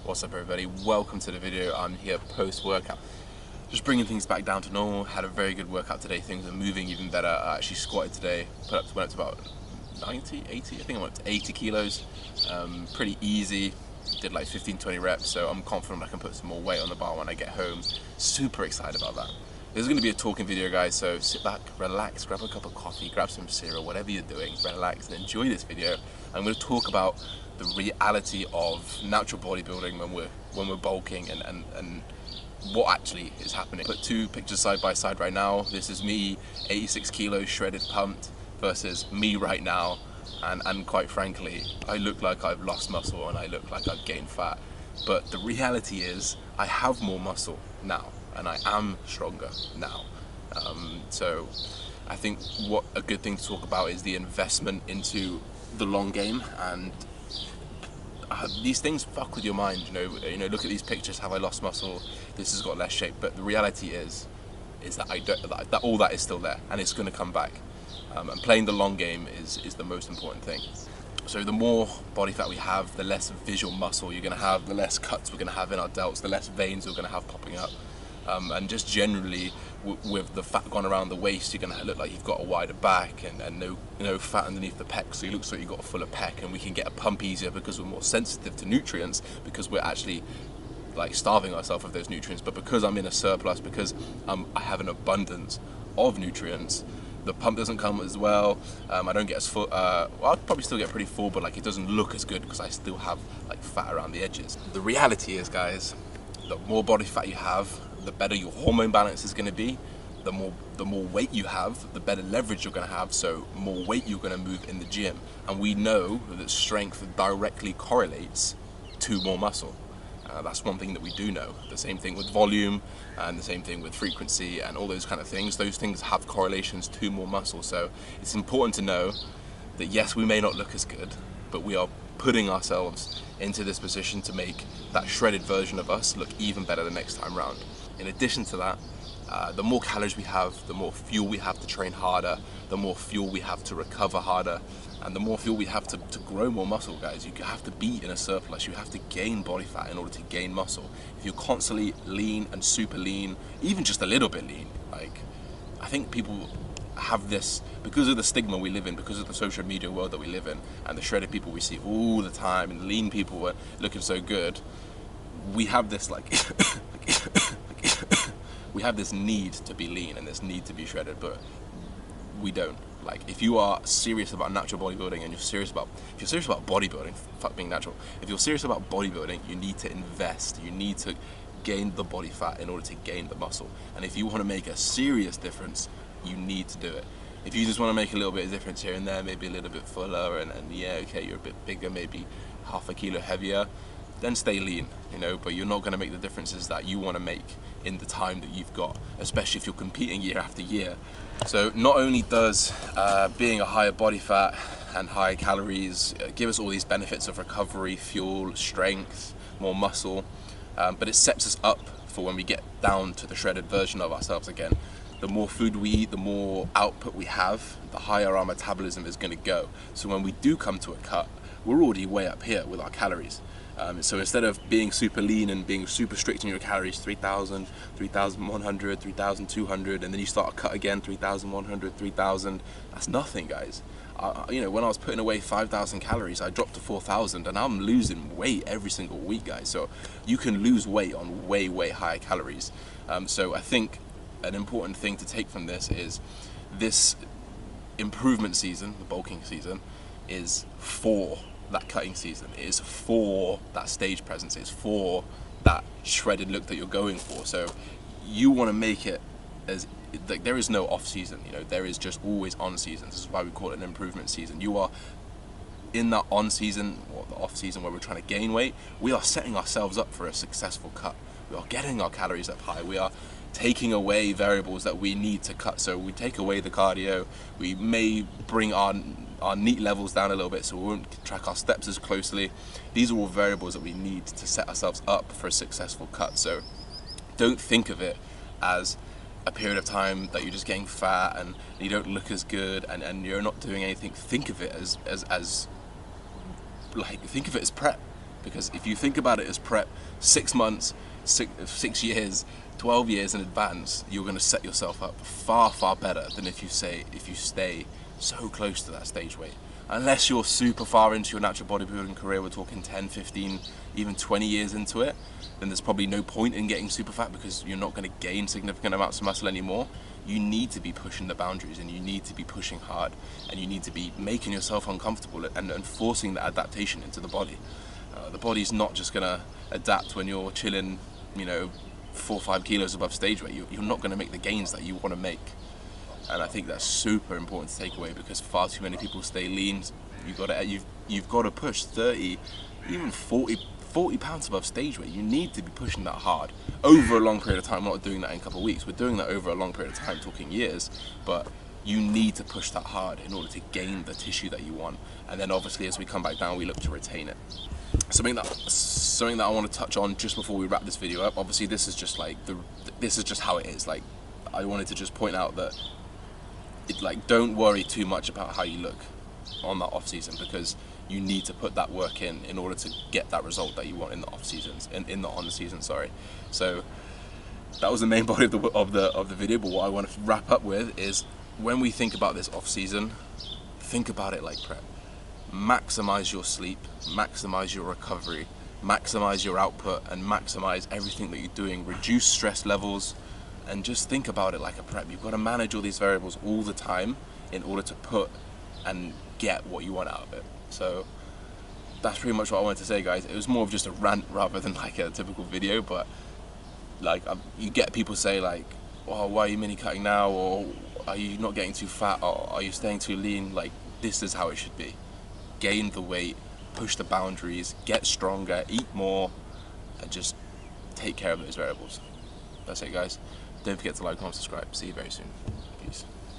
What's up everybody, welcome to the video. I'm here post-workout, just bringing things back down to normal. Had a very good workout today, things are moving even better. I actually squatted today, went up to about 90, 80, I think I went up to 80 kilos. Pretty easy, did like 15-20 reps, so I'm confident I can put some more weight on the bar when I get home. Super excited about that. This is going to be a talking video, guys, so sit back, relax, grab a cup of coffee, grab some cereal, whatever you're doing, relax and enjoy this video. I'm going to talk about the reality of natural bodybuilding when we're bulking and what actually is happening. Put two pictures side by side right now. This is me, 86 kilos, shredded, pumped, versus me right now, and quite frankly, I look like I've lost muscle and I look like I've gained fat. But the reality is, I have more muscle now, and I am stronger now. So I think what a good thing to talk about is the investment into the long game, and these things fuck with your mind. You know, look at these pictures. Have I lost muscle? This has got less shape. But the reality is that that all that is still there, and it's going to come back. And playing the long game is the most important thing. So the more body fat we have, the less visual muscle you're going to have, the less cuts we're going to have in our delts, the less veins we're going to have popping up. And just generally, with the fat gone around the waist, you're going to look like you've got a wider back and no fat underneath the pec, so it looks like you've got a fuller pec, and we can get a pump easier because we're more sensitive to nutrients, because we're actually like starving ourselves of those nutrients. But because I'm in a surplus, because I have an abundance of nutrients, the pump doesn't come as well. I don't get as full. Well, I'll probably still get pretty full, but like it doesn't look as good because I still have like fat around the edges. The reality is, guys, the more body fat you have, the better your hormone balance is going to be. The more weight you have, the better leverage you're going to have, so more weight you're going to move in the gym. And we know that strength directly correlates to more muscle. That's one thing that we do know. The same thing with volume, and the same thing with frequency, and all those kind of things. Those things have correlations to more muscle. So it's important to know that yes, we may not look as good, but we are putting ourselves into this position to make that shredded version of us look even better the next time round. In addition to that, the more calories we have, the more fuel we have to train harder, the more fuel we have to recover harder, and the more fuel we have to grow more muscle, guys. You have to be in a surplus. You have to gain body fat in order to gain muscle. If you're constantly lean and super lean, even just a little bit lean, like, I think people have this, because of the stigma we live in, because of the social media world that we live in, and the shredded people we see all the time, and the lean people were looking so good, we have this like we have this need to be lean and this need to be shredded, but we don't. Like, if you are serious about natural bodybuilding, and if you're serious about bodybuilding, fuck being natural, if you're serious about bodybuilding, you need to invest. You need to gain the body fat in order to gain the muscle. And if you want to make a serious difference, you need to do it. If you just want to make a little bit of difference here and there, maybe a little bit fuller, and yeah, okay, you're a bit bigger, maybe half a kilo heavier, then stay lean, you know, but you're not going to make the differences that you want to make in the time that you've got, especially if you're competing year after year. So not only does being a higher body fat and higher calories give us all these benefits of recovery, fuel, strength, more muscle, but it sets us up for when we get down to the shredded version of ourselves again. The more food we eat, the more output we have, the higher our metabolism is going to go. So when we do come to a cut, we're already way up here with our calories. So instead of being super lean and being super strict in your calories, 3,000, 3,100, 3,200, and then you start a cut again, 3,100, 3,000, that's nothing, guys. You know, when I was putting away 5,000 calories, I dropped to 4,000, and I'm losing weight every single week, guys. So you can lose weight on way, way higher calories. So I think an important thing to take from this is this improvement season, the bulking season, is for that cutting season. It is for that stage presence. It's for that shredded look that you're going for. So you want to make it as like, there is no off season, you know, there is just always on season. This is why we call it an improvement season. You are in that on season, or the off season, where we're trying to gain weight. We are setting ourselves up for a successful cut. We are getting our calories up high. We are taking away variables that we need to cut. So we take away the cardio, we may bring our NEAT levels down a little bit, so we won't track our steps as closely. These are all variables that we need to set ourselves up for a successful cut. So don't think of it as a period of time that you're just getting fat and you don't look as good and you're not doing anything. Think of it as like, think of it as prep. Because if you think about it as prep, 6 months, 6 years, 12 years in advance, you're going to set yourself up far better than if you stay so close to that stage weight. Unless you're super far into your natural bodybuilding career, we're talking 10, 15, even 20 years into it, then there's probably no point in getting super fat because you're not going to gain significant amounts of muscle anymore. You need to be pushing the boundaries, and you need to be pushing hard, and you need to be making yourself uncomfortable and forcing the adaptation into the body. The body's not just going to adapt when you're chilling, 4 or 5 kilos above stage weight. You're not going to make the gains that you want to make. And I think that's super important to take away, because far too many people stay lean. You've got to push 30, even 40 pounds above stage weight. You need to be pushing that hard over a long period of time. We're not doing that in a couple of weeks. We're doing that over a long period of time, talking years. But you need to push that hard in order to gain the tissue that you want. And then obviously as we come back down, we look to retain it. Something that I want to touch on just before we wrap this video up. Obviously this is just how it is. Like, I wanted to just point out that don't worry too much about how you look on that off season, because you need to put that work in order to get that result that you want in the off seasons, in the on season. Sorry. So that was the main body of the video. But what I want to wrap up with is, when we think about this off season, think about it like prep. Maximize your sleep, maximize your recovery, maximize your output, and maximize everything that you're doing. Reduce stress levels. And just think about it like a prep. You've got to manage all these variables all the time in order to put and get what you want out of it. So that's pretty much what I wanted to say, guys. It was more of just a rant rather than like a typical video. But you get people say like, "Oh, why are you mini cutting now?" Or "Are you not getting too fat?" Or "Are you staying too lean?" Like, this is how it should be. Gain the weight, push the boundaries, get stronger, eat more, and just take care of those variables. That's it, guys. Don't forget to like, comment, subscribe. See you very soon.